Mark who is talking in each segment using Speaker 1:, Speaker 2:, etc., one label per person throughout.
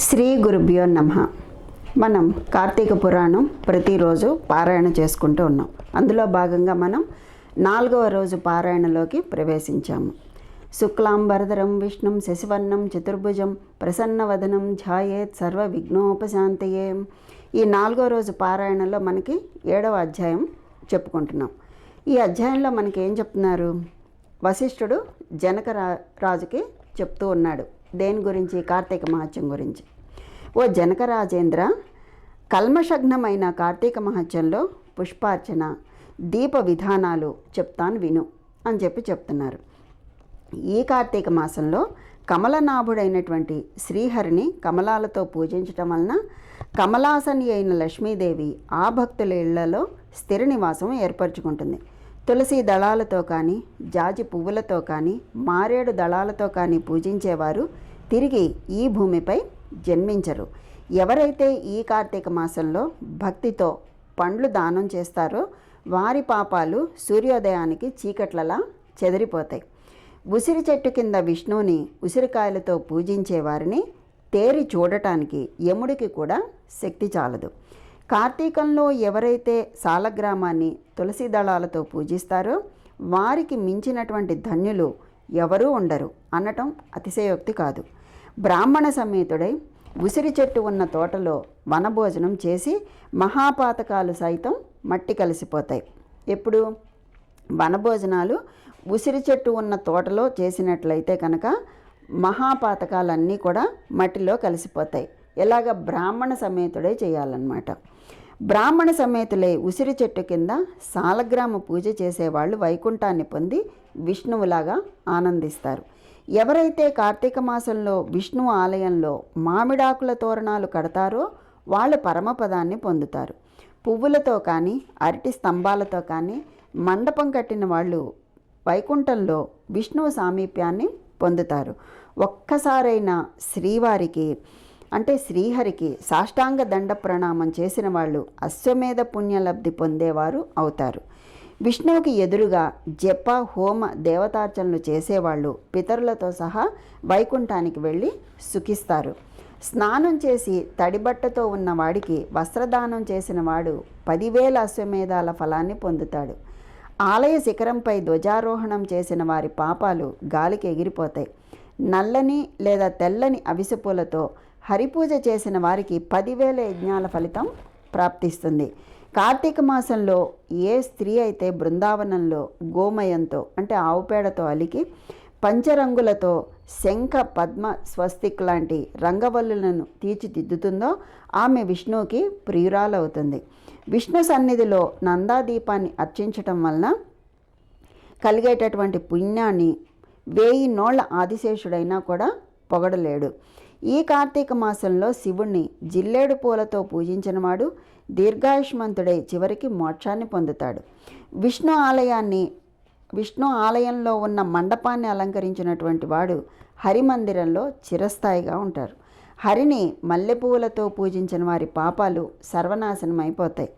Speaker 1: శ్రీ గురుభ్యో నమః. మనం కార్తీక పురాణం ప్రతిరోజు పారాయణ చేసుకుంటూ ఉన్నాం. అందులో భాగంగా మనం 4వ రోజు పారాయణలోకి ప్రవేశించాము. శుక్లాంబరధరం విష్ణుం శశివర్ణం చతుర్భుజం ప్రసన్నవదనం ధ్యాయేత్ సర్వ విఘ్నోపశాంతయే. ఈ 4వ రోజు పారాయణలో మనకి 7వ అధ్యాయం చెప్పుకుంటున్నాం. ఈ అధ్యాయంలో మనకి ఏం చెప్తున్నారు? వశిష్ఠుడు జనక రాజుకి చెప్తూ ఉన్నాడు. దేని గురించి? కార్తీక మహత్యం గురించి. ఓ జనకరాజేంద్ర, కల్మషగ్నమైన కార్తీక మహత్యంలో పుష్పార్చన, దీప విధానాలు చెప్తాను విను అని చెప్తున్నారు. ఈ కార్తీక మాసంలో కమలనాభుడైనటువంటి శ్రీహరిని కమలాలతో పూజించటం వలన కమలాసని అయిన లక్ష్మీదేవి ఆ భక్తుల ఇళ్లలో స్థిర నివాసం ఏర్పరచుకుంటుంది. తులసి దళాలతో కానీ, జాజి పువ్వులతో కానీ, మారేడు దళాలతో కానీ పూజించేవారు తిరిగి ఈ భూమిపై జన్మించరు. ఎవరైతే ఈ కార్తీక మాసంలో భక్తితో పండ్లు దానం చేస్తారో వారి పాపాలు సూర్యోదయానికి చీకట్లలా చెదిరిపోతాయి. ఉసిరి చెట్టు కింద విష్ణువుని ఉసిరికాయలతో పూజించే వారిని తేరి చూడటానికి యముడికి కూడా శక్తి చాలదు. కార్తీకంలో ఎవరైతే సాలగ్రామాన్ని తులసి దళాలతో పూజిస్తారో వారికి మించినటువంటి ధన్యులు ఎవరూ ఉండరు అనటం అతిశయోక్తి కాదు. బ్రాహ్మణ సమేతుడై ఉసిరి చెట్టు ఉన్న తోటలో వనభోజనం చేసి మహాపాతకాలు సైతం మట్టి కలిసిపోతాయి. ఎప్పుడు వనభోజనాలు ఉసిరి చెట్టు ఉన్న తోటలో చేసినట్లయితే కనుక మహాపాతకాలన్నీ కూడా మట్టిలో కలిసిపోతాయి. ఎలాగ? బ్రాహ్మణ సమేతుడై చేయాలన్నమాట. బ్రాహ్మణ సమేతులై ఉసిరి చెట్టు కింద సాలగ్రామ పూజ చేసేవాళ్ళు వైకుంఠాన్ని పొంది విష్ణువులాగా ఆనందిస్తారు. ఎవరైతే కార్తీక మాసంలో విష్ణు ఆలయంలో మామిడాకుల తోరణాలు కడతారో వాళ్ళు పరమపదాన్ని పొందుతారు. పువ్వులతో కానీ, అరటి స్తంభాలతో కానీ మండపం కట్టిన వాళ్ళు వైకుంఠంలో విష్ణువు సామీప్యాన్ని పొందుతారు. ఒక్కసారైనా శ్రీవారికి అంటే శ్రీహరికి సాష్టాంగ దండ ప్రణామం చేసిన వాళ్ళు అశ్వమేధ పుణ్యలబ్ధి పొందేవారు అవుతారు. విష్ణువుకి ఎదురుగా జప హోమ దేవతార్చనలు చేసేవాళ్ళు పితరులతో సహా వైకుంఠానికి వెళ్ళి సుఖిస్తారు. స్నానం చేసి తడిబట్టతో ఉన్నవాడికి వస్త్రదానం చేసిన వాడు 10,000 అశ్వమేధాల ఫలాన్ని పొందుతాడు. ఆలయ శిఖరంపై ధ్వజారోహణం చేసిన వారి పాపాలు గాలికి ఎగిరిపోతాయి. నల్లని లేదా తెల్లని అవిసెపూలతో హరిపూజ చేసిన వారికి 10,000 యజ్ఞాల ఫలితం ప్రాప్తిస్తుంది. కార్తీక మాసంలో ఏ స్త్రీ అయితే బృందావనంలో గోమయంతో అంటే ఆవుపేడతో అలికి పంచరంగులతో శంఖ పద్మ స్వస్తిక్ లాంటి రంగవల్లులను తీర్చిదిద్దుతుందో ఆమె విష్ణువుకి ప్రియురాలవుతుంది. విష్ణు సన్నిధిలో నందాదీపాన్ని అర్చించటం వలన కలిగేటటువంటి పుణ్యాన్ని 1000 నోళ్ల ఆదిశేషుడైనా కూడా పొగడలేడు. ఈ కార్తీక మాసంలో శివుణ్ణి జిల్లేడు పూలతో పూజించినవాడు దీర్ఘాయుష్మంతుడై చివరికి మోక్షాన్ని పొందుతాడు. విష్ణు ఆలయంలో ఉన్న మండపాన్ని అలంకరించినటువంటి వాడు హరిమందిరంలో చిరస్థాయిగా ఉంటారు. హరిని మల్లెపూలతో పూజించిన వారి పాపాలు సర్వనాశనం అయిపోతాయి.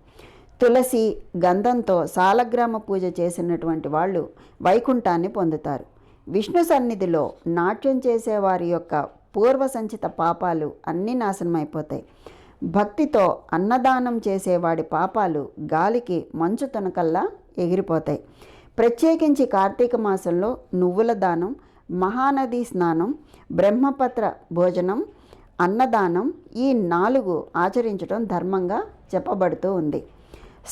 Speaker 1: తులసి గంధంతో సాలగ్రామ పూజ చేసినటువంటి వాళ్ళు వైకుంఠాన్ని పొందుతారు. విష్ణు సన్నిధిలో నాట్యం చేసేవారి యొక్క పూర్వ సంచిత పాపాలు అన్నీ నాశనమైపోతాయి. భక్తితో అన్నదానం చేసేవాడి పాపాలు గాలికి మంచు తునకల్లా ఎగిరిపోతాయి. ప్రత్యేకించి కార్తీక మాసంలో నువ్వుల దానం, మహానదీ స్నానం, బ్రహ్మపత్ర భోజనం, అన్నదానం ఈ 4 ఆచరించడం ధర్మంగా చెప్పబడుతూ ఉంది.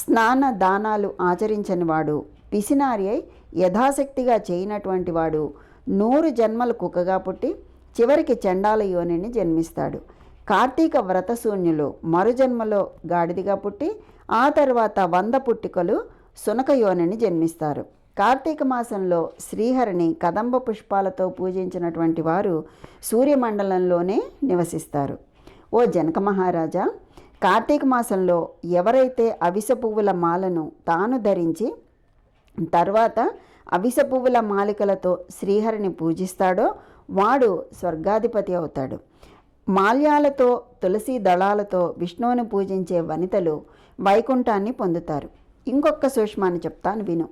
Speaker 1: స్నాన దానాలు ఆచరించని వాడు పిసినారి అయి యథాశక్తిగా చేయనటువంటి వాడు 100 జన్మలు కుక్కగా పుట్టి చివరికి చండాల యోనిని జన్మిస్తాడు. కార్తీక వ్రతశూన్యులు మరుజన్మలో గాడిదిగా పుట్టి ఆ తర్వాత 100 పుట్టికలు సునక యోనిని జన్మిస్తారు. కార్తీక మాసంలో శ్రీహరిని కదంబ పుష్పాలతో పూజించినటువంటి వారు సూర్యమండలంలోనే నివసిస్తారు. ఓ జనక మహారాజా, కార్తీక మాసంలో ఎవరైతే అవిస పువ్వుల మాలను తాను ధరించి తర్వాత అవిస పువ్వుల మాలికలతో శ్రీహరిని పూజిస్తాడో వాడు స్వర్గాధిపతి అవుతాడు. మాల్యాలతో తులసి దళాలతో విష్ణువుని పూజించే వనితలు వైకుంఠాన్ని పొందుతారు. ఇంకొక సూక్ష్మాన్ని చెప్తాను విను.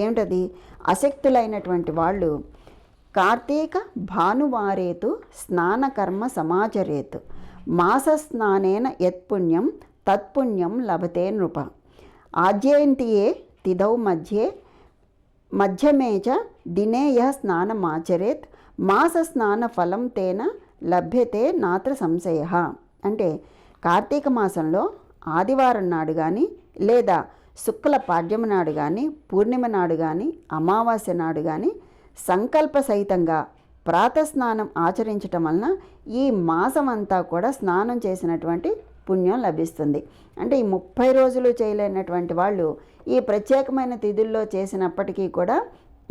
Speaker 1: ఏమిటది? అశక్తులైనటువంటి వాళ్ళు కార్తీక భానువారేతు స్నానకర్మ సమాచరేతు మాసస్నానేన యత్పుణ్యం తత్పుణ్యం లభతే నృప. ఆద్యంతియే తిథౌ మధ్యమే చ దినే యః స్నానమాచరేత్ మాసస్నాన ఫలం తేన లభ్యతే నాత్ర సంశయ. అంటే కార్తీక మాసంలో ఆదివారం నాడు కానీ, లేదా శుక్ల పాడ్యమ నాడు కానీ, పూర్ణిమ నాడు కానీ, అమావాస్య నాడు కానీ సంకల్ప సహితంగా ప్రాతస్నానం ఆచరించటం వలన ఈ మాసం అంతా కూడా స్నానం చేసినటువంటి పుణ్యం లభిస్తుంది. అంటే ఈ 30 రోజులు చేయలేనటువంటి వాళ్ళు ఈ ప్రత్యేకమైన తిథుల్లో చేసినప్పటికీ కూడా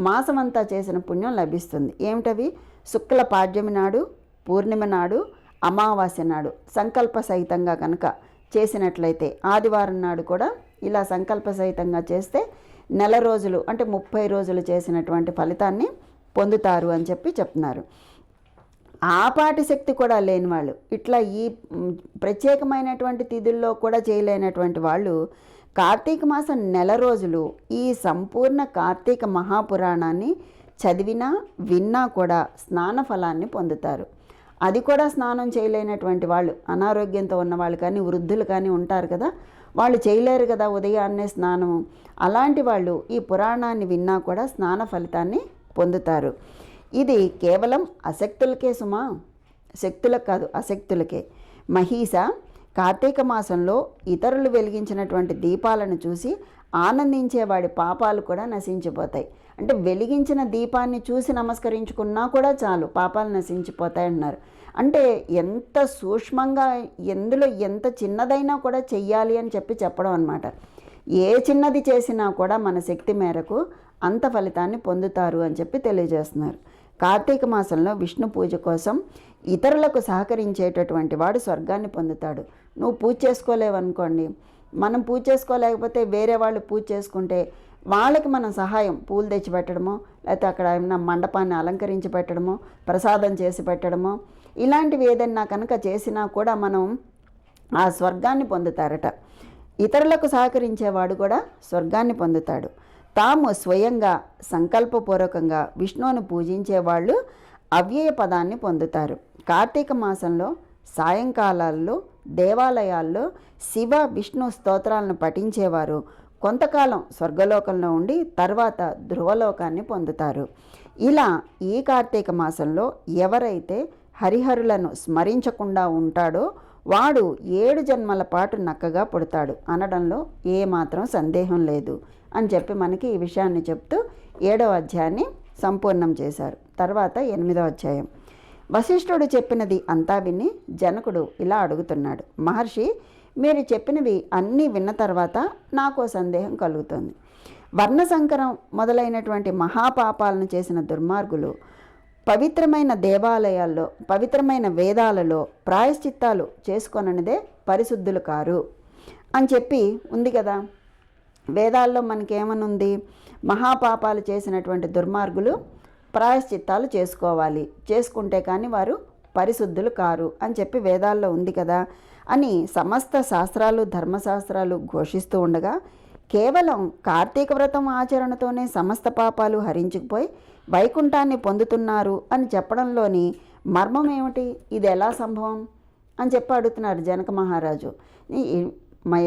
Speaker 1: మాసం అంతా చేసిన పుణ్యం లభిస్తుంది. ఏమిటవి? శుక్ల పాడ్యమి నాడు, పూర్ణిమ నాడు, అమావాస్య నాడు సంకల్ప సహితంగా కనుక చేసినట్లయితే, ఆదివారం నాడు కూడా ఇలా సంకల్ప సహితంగా చేస్తే నెల రోజులు అంటే 30 రోజులు చేసినటువంటి ఫలితాన్ని పొందుతారు అని చెప్పి చెప్తున్నారు. ఆపాటి శక్తి కూడా లేని వాళ్ళు, ఇట్లా ఈ ప్రత్యేకమైనటువంటి తిథుల్లో కూడా చేయలేనటువంటి వాళ్ళు కార్తీక మాసం నెల రోజులు ఈ సంపూర్ణ కార్తీక మహాపురాణాన్ని చదివినా విన్నా కూడా స్నాన ఫలాన్ని పొందుతారు. అది కూడా స్నానం చేయలేనటువంటి వాళ్ళు, అనారోగ్యంతో ఉన్నవాళ్ళు కానీ, వృద్ధులు కానీ ఉంటారు కదా, వాళ్ళు చేయలేరు కదా ఉదయాన్నే స్నానము. అలాంటి వాళ్ళు ఈ పురాణాన్ని విన్నా కూడా స్నాన ఫలితాన్ని పొందుతారు. ఇది కేవలం అశక్తులకే సుమా, శక్తులకు కాదు, అశక్తులకే. మహీష కార్తీక మాసంలో ఇతరులు వెలిగించినటువంటి దీపాలను చూసి ఆనందించేవాడి పాపాలు కూడా నశించిపోతాయి. అంటే వెలిగించిన దీపాన్ని చూసి నమస్కరించుకున్నా కూడా చాలు, పాపాలు నశించిపోతాయి అన్నారు. అంటే ఎంత సూక్ష్మంగా, ఎందులో ఎంత చిన్నదైనా కూడా చెయ్యాలి అని చెప్పడం అన్నమాట. ఏ చిన్నది చేసినా కూడా మన శక్తి మేరకు అంత ఫలితాన్ని పొందుతారు అని చెప్పి తెలియజేస్తున్నారు. కార్తీక మాసంలో విష్ణు పూజ కోసం ఇతరులకు సహకరించేటటువంటి వాడు స్వర్గాన్ని పొందుతాడు. నువ్వు పూజ చేసుకోలేవనుకోండి, మనం పూజ చేసుకోలేకపోతే వేరే వాళ్ళు పూజ చేసుకుంటే వాళ్ళకి మనం సహాయం, పూలు తెచ్చి పెట్టడమో, లేకపోతే అక్కడ ఏమైనా మండపాన్ని అలంకరించి పెట్టడమో, ప్రసాదం చేసి పెట్టడమో, ఇలాంటివి ఏదైనా కనుక చేసినా కూడా మనం ఆ స్వర్గాన్ని పొందుతారట. ఇతరులకు సహకరించేవాడు కూడా స్వర్గాన్ని పొందుతాడు. తాము స్వయంగా సంకల్పపూర్వకంగా విష్ణువును పూజించేవాళ్ళు అవ్యయ పదాన్ని పొందుతారు. కార్తీక మాసంలో సాయంకాలాల్లో దేవాలయాల్లో శివ విష్ణు స్తోత్రాలను పఠించేవారు కొంతకాలం స్వర్గలోకంలో ఉండి తర్వాత ధ్రువలోకాన్ని పొందుతారు. ఇలా ఈ కార్తీక మాసంలో ఎవరైతే హరిహరులను స్మరించకుండా ఉంటాడో వాడు 7 జన్మల పాటు నక్కగా పుడతాడు అనడంలో ఏమాత్రం సందేహం లేదు అని చెప్పి మనకి ఈ విషయాన్ని చెప్తూ 7వ అధ్యాయాన్ని సంపూర్ణం చేశారు. తర్వాత 8వ అధ్యాయం. వశిష్ఠుడు చెప్పినది అంతా విని జనకుడు ఇలా అడుగుతున్నాడు, మహర్షి, మీరు చెప్పినవి అన్నీ విన్న తర్వాత నాకు సందేహం కలుగుతుంది. వర్ణసంకరం మొదలైనటువంటి మహాపాపాలను చేసిన దుర్మార్గులు పవిత్రమైన దేవాలయాల్లో, పవిత్రమైన వేదాలలో ప్రాయశ్చిత్తాలు చేసుకొననిదే పరిశుద్ధులు కారు అని చెప్పి ఉంది కదా. వేదాల్లో మనకేమనుంది? మహాపాపాలు చేసినటువంటి దుర్మార్గులు ప్రాయశ్చిత్తాలు చేసుకోవాలి, చేసుకుంటే కానీ వారు పరిశుద్ధులు కారు అని చెప్పి వేదాల్లో ఉంది కదా అని సమస్త శాస్త్రాలు, ధర్మశాస్త్రాలు ఘోషిస్తూ ఉండగా కేవలం కార్తీక వ్రతం ఆచరణతోనే సమస్త పాపాలు హరించుకుపోయి వైకుంఠాన్ని పొందుతున్నారు అని చెప్పడంలోని మర్మం ఏమిటి? ఇది ఎలా సంభవం అని చెప్పి అడుగుతున్నారు జనక మహారాజు.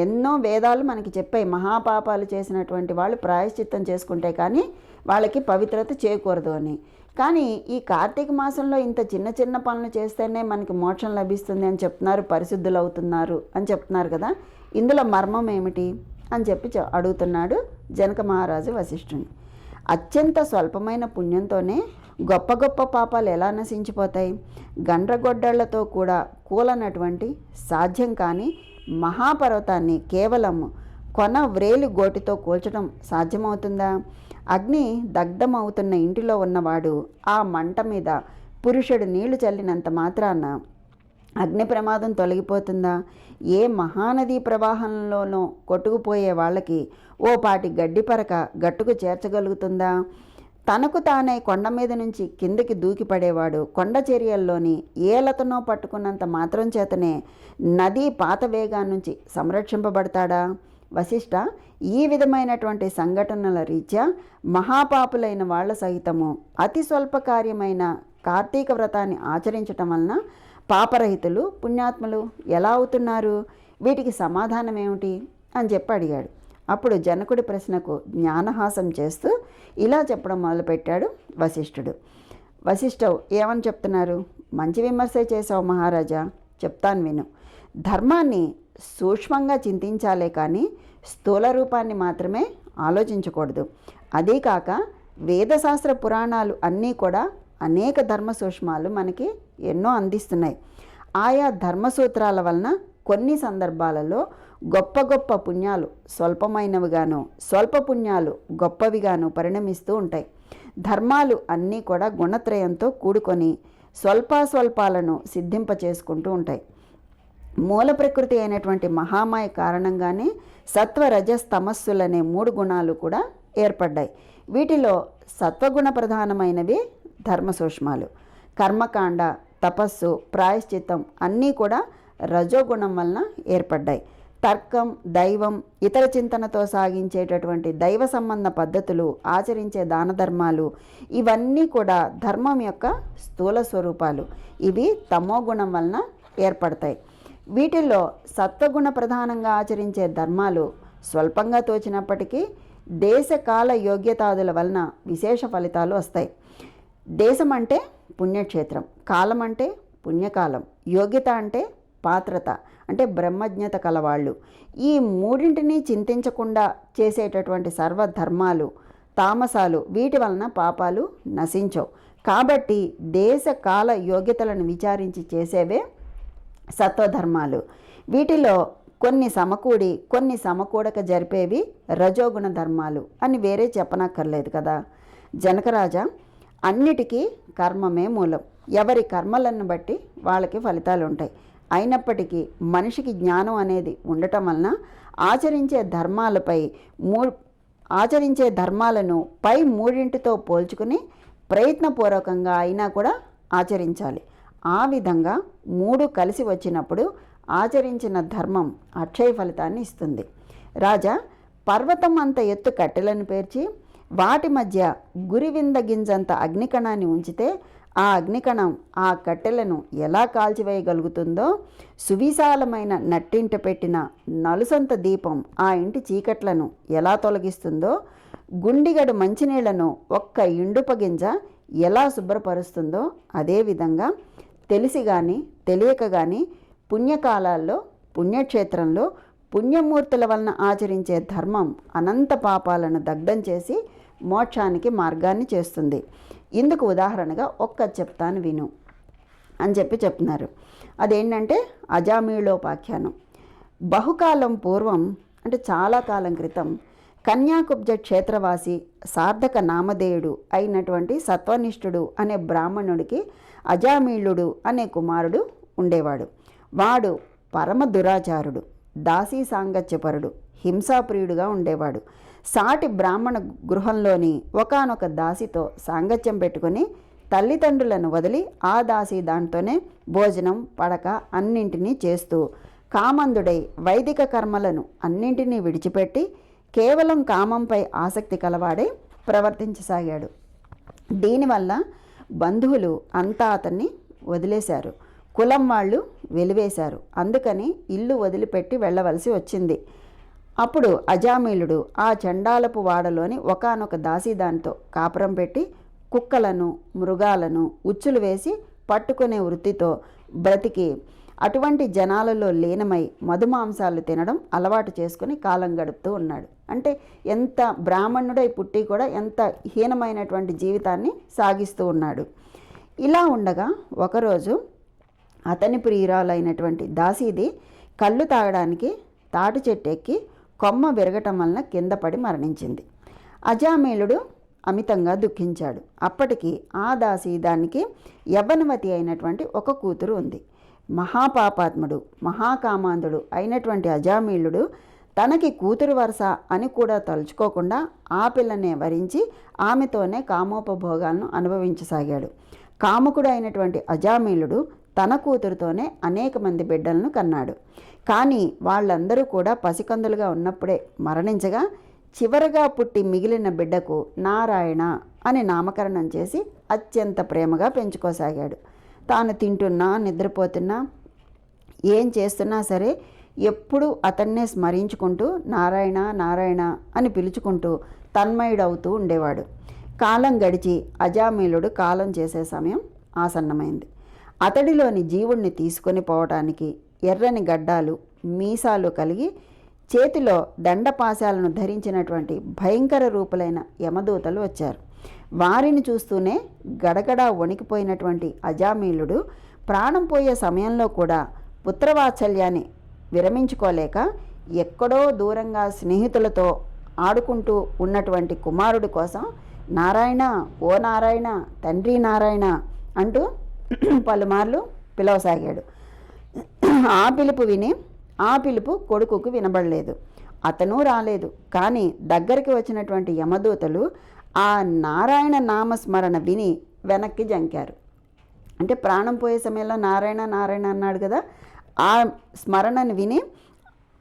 Speaker 1: ఎన్నో వేదాలు మనకి చెప్పాయి, మహాపాపాలు చేసినటువంటి వాళ్ళు ప్రాయశ్చిత్తం చేసుకుంటే కానీ వాళ్ళకి పవిత్రత చేకూరదు అని. కానీ ఈ కార్తీక మాసంలో ఇంత చిన్న చిన్న పనులు చేస్తేనే మనకి మోక్షం లభిస్తుంది అని చెప్తున్నారు, పరిశుద్ధులు అవుతున్నారు అని చెప్తున్నారు కదా, ఇందులో మర్మం ఏమిటి అని చెప్పి అడుగుతున్నాడు జనక మహారాజు వశిష్ఠుని. అత్యంత స్వల్పమైన పుణ్యంతోనే గొప్ప గొప్ప పాపాలు ఎలా నశించిపోతాయి? గండ్రగొడ్డళ్లతో కూడా కూలనటువంటి సాధ్యం కాని మహాపర్వతాన్ని కేవలం కొన వ్రేలి గోటితో కూల్చడం సాధ్యమవుతుందా? అగ్ని దగ్ధమవుతున్న ఇంటిలో ఉన్నవాడు ఆ మంట మీద పురుషుడు నీళ్లు చల్లినంత మాత్రాన అగ్ని ప్రమాదం తొలగిపోతుందా? ఏ మహానదీ ప్రవాహంలోనో కొట్టుకుపోయే వాళ్ళకి ఓ పాటి గడ్డి పరక గట్టుకు చేర్చగలుగుతుందా? తనకు తానే కొండ మీద నుంచి కిందకి దూకిపడేవాడు కొండ చర్యల్లోని ఏలతనో పట్టుకున్నంత మాత్రం చేతనే నదీ పాత వేగాన్నించి సంరక్షింపబడతాడా? వశిష్ఠ, ఈ విధమైనటువంటి సంఘటనల రీత్యా మహాపాపులైన వాళ్ళ సహితము అతి స్వల్ప కార్యమైన కార్తీక వ్రతాన్ని ఆచరించటం వలన పాపరహితులు పుణ్యాత్ములు ఎలా అవుతున్నారు? వీటికి సమాధానం ఏమిటి అని చెప్పి అడిగాడు. అప్పుడు జనకుడి ప్రశ్నకు జ్ఞానహాసం చేస్తూ ఇలా చెప్పడం మొదలుపెట్టాడు వశిష్ఠుడు. వశిష్ఠవ్ ఏమని చెప్తున్నారు? మంచి విమర్శే చేశావు మహారాజా, చెప్తాను విను. ధర్మాన్ని సూక్ష్మంగా చింతించాలే కానీ స్థూల రూపాన్ని మాత్రమే ఆలోచించకూడదు. అదీకాక వేదశాస్త్ర పురాణాలు అన్నీ కూడా అనేక ధర్మ సూక్ష్మాలు మనకి ఎన్నో అందిస్తున్నాయి. ఆయా ధర్మసూత్రాల వలన కొన్ని సందర్భాలలో గొప్ప గొప్ప పుణ్యాలు స్వల్పమైనవిగాను, స్వల్ప పుణ్యాలు గొప్పవిగాను పరిణమిస్తూ ఉంటాయి. ధర్మాలు అన్నీ కూడా గుణత్రయంతో కూడుకొని స్వల్పాలను సిద్ధింప చేసుకుంటూ ఉంటాయి. మూల ప్రకృతి అయినటువంటి మహామాయ కారణంగానే సత్వ రజస్ తమస్సులనే 3 గుణాలు కూడా ఏర్పడ్డాయి. వీటిలో సత్వగుణ ప్రధానమైనవి ధర్మ సూక్ష్మాలు. కర్మకాండ, తపస్సు, ప్రాయశ్చిత్తం అన్నీ కూడా రజోగుణం వలన ఏర్పడ్డాయి. తర్కం, దైవం, ఇతర చింతనతో సాగించేటటువంటి దైవ సంబంధ పద్ధతులు, ఆచరించే దాన ధర్మాలు ఇవన్నీ కూడా ధర్మం యొక్క స్థూల స్వరూపాలు. ఇవి తమో గుణం వలన ఏర్పడతాయి. వీటిల్లో సత్వగుణ ప్రధానంగా ఆచరించే ధర్మాలు స్వల్పంగా తోచినప్పటికీ దేశకాల యోగ్యతాదుల వలన విశేష ఫలితాలు వస్తాయి. దేశం అంటే పుణ్యక్షేత్రం, కాలం అంటే పుణ్యకాలం, యోగ్యత అంటే పాత్రత అంటే బ్రహ్మజ్ఞత కలవాళ్ళు. ఈ మూడింటిని చింతించకుండా చేసేటటువంటి సర్వధర్మాలు తామసాలు వీటి వలన పాపాలు నశించవు. కాబట్టి దేశ కాల యోగ్యతలను విచారించి చేసేవే సత్వధర్మాలు. వీటిలో కొన్ని సమకూడి కొన్ని సమకూడక జరిపేవి రజోగుణ ధర్మాలు అని వేరే చెప్పనక్కర్లేదు కదా. జనకరాజా, అన్నిటికీ కర్మమే మూలం. ఎవరి కర్మలను బట్టి వాళ్ళకి ఫలితాలు ఉంటాయి. అయినప్పటికీ మనిషికి జ్ఞానం అనేది ఉండటం వలన ఆచరించే ధర్మాలను పై మూడింటితో పోల్చుకుని ప్రయత్నపూర్వకంగా అయినా కూడా ఆచరించాలి. ఆ విధంగా 3 కలిసి వచ్చినప్పుడు ఆచరించిన ధర్మం అక్షయ ఫలితాన్ని ఇస్తుంది. రాజా, పర్వతం అంత ఎత్తు కట్టెలను పేర్చి వాటి మధ్య గురివింద గింజంత అగ్నికణాన్ని ఉంచితే ఆ అగ్నికణం ఆ కట్టెలను ఎలా కాల్చివేయగలుగుతుందో, సువిశాలమైన నట్టింట పెట్టిన నలుసంత దీపం ఆ ఇంటి చీకట్లను ఎలా తొలగిస్తుందో, గుండిగడు మంచినీళ్లను ఒక్క ఇండుప గింజ ఎలా శుభ్రపరుస్తుందో, అదేవిధంగా తెలిసి కానీ తెలియక కానీ పుణ్యకాలాల్లో పుణ్యక్షేత్రంలో పుణ్యమూర్తుల వలన ఆచరించే ధర్మం అనంత పాపాలను దగ్ధం చేసి మోక్షానికి మార్గాన్ని చేస్తుంది. ఇందుకు ఉదాహరణగా చెప్తాను విను అని చెప్తున్నారు. అదేంటంటే అజామీళోపాఖ్యానం. బహుకాలం పూర్వం అంటే చాలా కాలం క్రితం కన్యాకుబ్జ క్షేత్రవాసి సార్థక నామధేయుడు అయినటువంటి సత్వనిష్ఠుడు అనే బ్రాహ్మణుడికి అజామీళుడు అనే కుమారుడు ఉండేవాడు. వాడు పరమ దురాచారుడు, దాసీ సాంగత్యపరుడు, హింసాప్రియుడుగా ఉండేవాడు. సాటి బ్రాహ్మణ గృహంలోని ఒకానొక దాసితో సాంగత్యం పెట్టుకుని తల్లిదండ్రులను వదిలి ఆ దాసి దాంతోనే భోజనం పడక అన్నింటినీ చేస్తూ కామందుడై వైదిక కర్మలను అన్నింటినీ విడిచిపెట్టి కేవలం కామంపై ఆసక్తి కలవాడై ప్రవర్తించసాగాడు. దీనివల్ల బంధువులు అంతా అతన్ని వదిలేశారు. కులం వాళ్ళు వెలివేశారు. అందుకని ఇల్లు వదిలిపెట్టి వెళ్ళవలసి వచ్చింది. అప్పుడు అజామీలుడు ఆ చండాలపు వాడలోని ఒకానొక దాసీదానితో కాపురం పెట్టి కుక్కలను మృగాలను ఉచ్చులు వేసి పట్టుకునే వృత్తితో బ్రతికి అటువంటి జనాలలో లీనమై మధుమాంసాలు తినడం అలవాటు చేసుకుని కాలం గడుపుతూ ఉన్నాడు. అంటే ఎంత బ్రాహ్మణుడై పుట్టి కూడా ఎంత హీనమైనటువంటి జీవితాన్ని సాగిస్తూ ఉన్నాడు. ఇలా ఉండగా ఒకరోజు అతని ప్రియురాలైనటువంటి దాసీది కళ్ళు తాగడానికి తాటి చెట్టు ఎక్కి కొమ్మ విరగటం వలన కింద పడి మరణించింది. అజామీలుడు అమితంగా దుఃఖించాడు. అప్పటికి ఆ దాసి దానికి యవ్వనవతి అయినటువంటి ఒక కూతురు ఉంది. మహాపాపాత్ముడు మహాకామాంధుడు అయినటువంటి అజామీలుడు తనకి కూతురు వరుస అని కూడా తలుచుకోకుండా ఆ పిల్లనే వరించి ఆమెతోనే కామోపభోగాలను అనుభవించసాగాడు. కాముకుడు అయినటువంటి అజామీలుడు తన కూతురుతోనే అనేక మంది బిడ్డలను కన్నాడు. కానీ వాళ్ళందరూ కూడా పసికందులుగా ఉన్నప్పుడే మరణించగా చివరగా పుట్టి మిగిలిన బిడ్డకు నారాయణ అని నామకరణం చేసి అత్యంత ప్రేమగా పెంచుకోసాగాడు. తాను తింటున్నా, నిద్రపోతున్నా, ఏం చేస్తున్నా సరే ఎప్పుడూ అతన్నే స్మరించుకుంటూ నారాయణ నారాయణ అని పిలుచుకుంటూ తన్మయుడవుతూ ఉండేవాడు. కాలం గడిచి అజామిలుడు కాలం చేసే సమయం ఆసన్నమైంది. అతడిలోని జీవుణ్ణి తీసుకొని పోవటానికి ఎర్రని గడ్డాలు, మీసాలు కలిగి చేతిలో దండపాశాలను ధరించినటువంటి భయంకర రూపులైన యమదూతలు వచ్చారు. వారిని చూస్తూనే గడగడా వణికిపోయినటువంటి అజామిలుడు ప్రాణం పోయే సమయంలో కూడా పుత్రవాత్సల్యాన్ని విరమించుకోలేక ఎక్కడో దూరంగా స్నేహితులతో ఆడుకుంటూ ఉన్నటువంటి కుమారుడి కోసం నారాయణ, ఓ నారాయణ, తండ్రి నారాయణ అంటూ పలుమార్లు పిలవసాగాడు. ఆ పిలుపు విని ఆ పిలుపు కొడుకుకు వినబడలేదు. అతను రాలేదు. కానీ దగ్గరికి వచ్చినటువంటి యమదూతలు ఆ నారాయణ నామస్మరణ విని వెనక్కి జంకారు. అంటే ప్రాణం పోయే సమయంలో నారాయణ నారాయణ అన్నాడు కదా, ఆ స్మరణను విని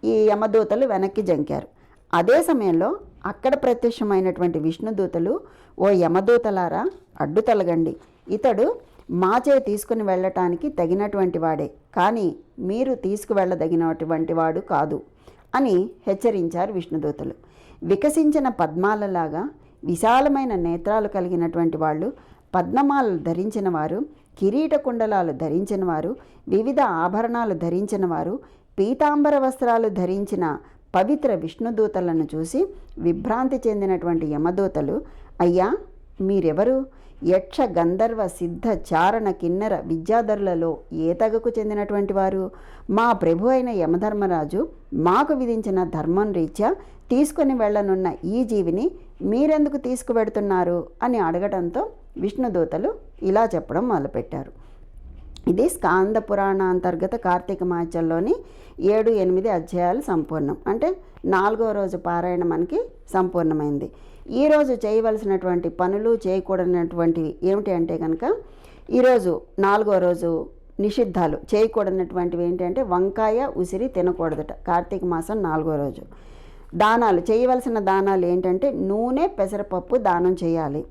Speaker 1: ఈ యమదూతలు వెనక్కి జంకారు. అదే సమయంలో అక్కడ ప్రత్యక్షమైనటువంటి విష్ణుదూతలు, ఓ యమదూతలారా అడ్డు తొలగండి, ఇతడు మాచే తీసుకుని వెళ్ళటానికి తగినటువంటి వాడే, కానీ మీరు తీసుకువెళ్ళదగినటువంటి వాడు కాదు అని హెచ్చరించారు విష్ణుదూతలు. వికసించిన పద్మాలలాగా విశాలమైన నేత్రాలు కలిగినటువంటి వాళ్ళు, పద్మమాలలు ధరించిన వారు, కిరీట కుండలాలు ధరించిన వారు, వివిధ ఆభరణాలు ధరించిన వారు, పీతాంబర వస్త్రాలు ధరించిన పవిత్ర విష్ణుదూతలను చూసి విభ్రాంతి చెందినటువంటి యమదూతలు, అయ్యా మీరెవరు? యక్ష గంధర్వ సిద్ధ చారణ కిన్నెర విద్యాధరులలో ఏ తెగకు చెందినటువంటి వారు? మా ప్రభు అయిన యమధర్మరాజు మాకు విధించిన ధర్మం రీత్యా తీసుకుని వెళ్ళనున్న ఈ జీవిని మీరెందుకు తీసుకువెడుతున్నారు అని అడగడంతో విష్ణుదూతలు ఇలా చెప్పడం మొదలుపెట్టారు. ఇది స్కాంద పురాణ అంతర్గత కార్తీక మాసంలోని 7-8 అధ్యాయాలు సంపూర్ణం. అంటే 4వ రోజు పారాయణ మనకి సంపూర్ణమైంది. ఈరోజు చేయవలసినటువంటి పనులు, చేయకూడనటువంటివి ఏమిటి అంటే కనుక, ఈరోజు 4వ రోజు నిషిద్ధాలు చేయకూడనటువంటివి ఏంటంటే వంకాయ, ఉసిరి తినకూడదట. కార్తీక మాసం 4వ రోజు. దానాలు చేయవలసిన దానాలు ఏంటంటే నూనె, పెసరపప్పు దానం చేయాలి.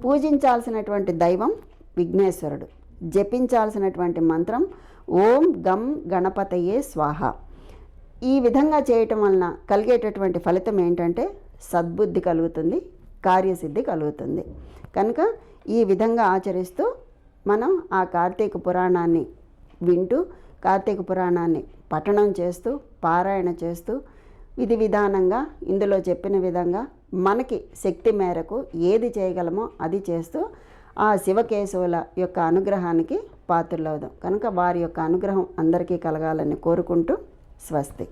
Speaker 1: పూజించాల్సినటువంటి దైవం విఘ్నేశ్వరుడు. జపించాల్సినటువంటి మంత్రం ఓం గం గణపతయే స్వాహ. ఈ విధంగా చేయటం వలన కలిగేటటువంటి ఫలితం ఏంటంటే సద్బుద్ధి కలుగుతుంది, కార్యసిద్ధి కలుగుతుంది. కనుక ఈ విధంగా ఆచరిస్తూ మనం ఆ కార్తీక పురాణాన్ని వింటూ, కార్తీక పురాణాన్ని పఠనం చేస్తూ, పారాయణ చేస్తూ, విధి విధానంగా ఇందులో చెప్పిన విధంగా మనకి శక్తి మేరకు ఏది చేయగలమో అది చేస్తూ ఆ శివకేశవుల యొక్క అనుగ్రహానికి పాత్రలవుదాం. కనుక వారి యొక్క అనుగ్రహం అందరికీ కలగాలని కోరుకుంటూ స్వస్తి.